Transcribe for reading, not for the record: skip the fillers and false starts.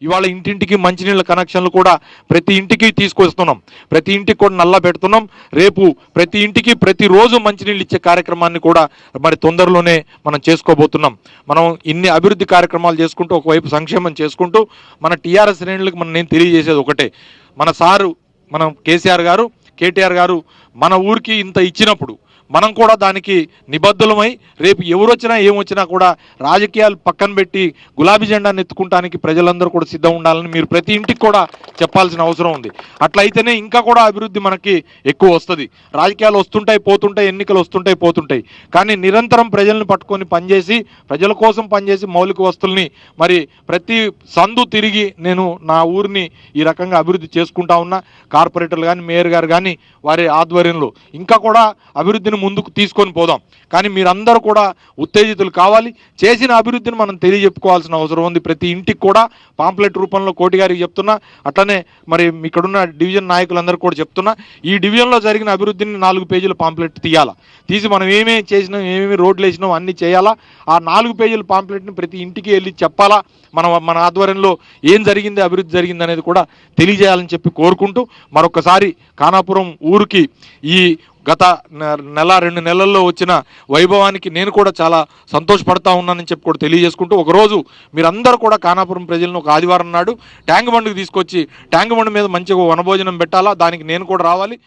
ఇవాళ ఇంటింటికి మంచినీళ్ళ కనెక్షన్లు కూడా ప్రతి ఇంటికి తీసుకొస్తున్నాం, ప్రతి ఇంటికి కూడా నల్ల పెడుతున్నాం. రేపు ప్రతి ఇంటికి ప్రతిరోజు మంచినీళ్ళు ఇచ్చే కార్యక్రమాన్ని కూడా మరి తొందరలోనే మనం చేసుకోబోతున్నాం. మనం ఇన్ని అభివృద్ధి కార్యక్రమాలు చేసుకుంటూ ఒకవైపు సంక్షేమం చేసుకుంటూ మన టీఆర్ఎస్ శ్రేణులకు నేను తెలియజేసేది ఒకటే, మనం కేటీఆర్ గారు మన ఊరికి ఇంత ఇచ్చినప్పుడు మనం కూడా దానికి నిబద్ధులమై రేపు ఎవరు వచ్చినా ఏమొచ్చినా కూడా రాజకీయాలు పక్కన పెట్టి గులాబీ జెండాను ఎత్తుకుంటానికి ప్రజలందరూ కూడా సిద్ధం ఉండాలని మీరు ప్రతి ఇంటికి కూడా చెప్పాల్సిన అవసరం ఉంది. అట్లయితేనే ఇంకా కూడా అభివృద్ధి మనకి ఎక్కువ వస్తుంది. రాజకీయాలు వస్తుంటాయి పోతుంటాయి, ఎన్నికలు వస్తుంటాయి పోతుంటాయి, కానీ నిరంతరం ప్రజల్ని పట్టుకొని పనిచేసి ప్రజల కోసం పనిచేసి మౌలిక వస్తువుల్ని మరి ప్రతి సందు తిరిగి నేను నా ఊరిని ఈ రకంగా అభివృద్ధి చేసుకుంటా ఉన్నా. కార్పొరేటర్లు కానీ మేయర్ గారు కానీ వారి ఆధ్వర్యంలో ఇంకా కూడా అభివృద్ధిని ముందుకు తీసుకొని పోదాం. కానీ మీరందరూ కూడా ఉత్తేజితులు కావాలి. చేసిన అభివృద్ధిని మనం తెలియజెప్పుకోవాల్సిన అవసరం ఉంది. ప్రతి ఇంటికి కూడా పాంప్లెట్ రూపంలో కోటి గారికి చెప్తున్నా, అట్లనే మరి ఇక్కడున్న డివిజన్ నాయకులందరూ కూడా చెప్తున్నా, ఈ డివిజన్లో జరిగిన అభివృద్ధిని 4 పేజీల పాంప్లెట్ తీసి మనం ఏమేమి చేసినాం, ఏమేమి రోడ్లు వేసినాం అన్నీ చేయాలా. ఆ 4 పేజీల పాంప్లెట్ని ప్రతి ఇంటికి వెళ్ళి చెప్పాలా. మన ఆధ్వర్యంలో ఏం జరిగింది, అభివృద్ధి జరిగింది అనేది కూడా తెలియజేయాలని చెప్పి కోరుకుంటూ మరొకసారి ఖానాపురం ఊరికి ఈ గత నెల 2 నెలల్లో వచ్చిన వైభవానికి నేను కూడా చాలా సంతోషపడతా ఉన్నానని చెప్పి కూడా తెలియజేసుకుంటూ, ఒకరోజు మీరందరూ కూడా ఖానాపురం ప్రజలను ఒక ఆదివారం నాడు ట్యాంక్ బండ్కి తీసుకొచ్చి ట్యాంక్ బండ్ మీద మంచిగా వనభోజనం పెట్టాలా, దానికి నేను కూడా రావాలి.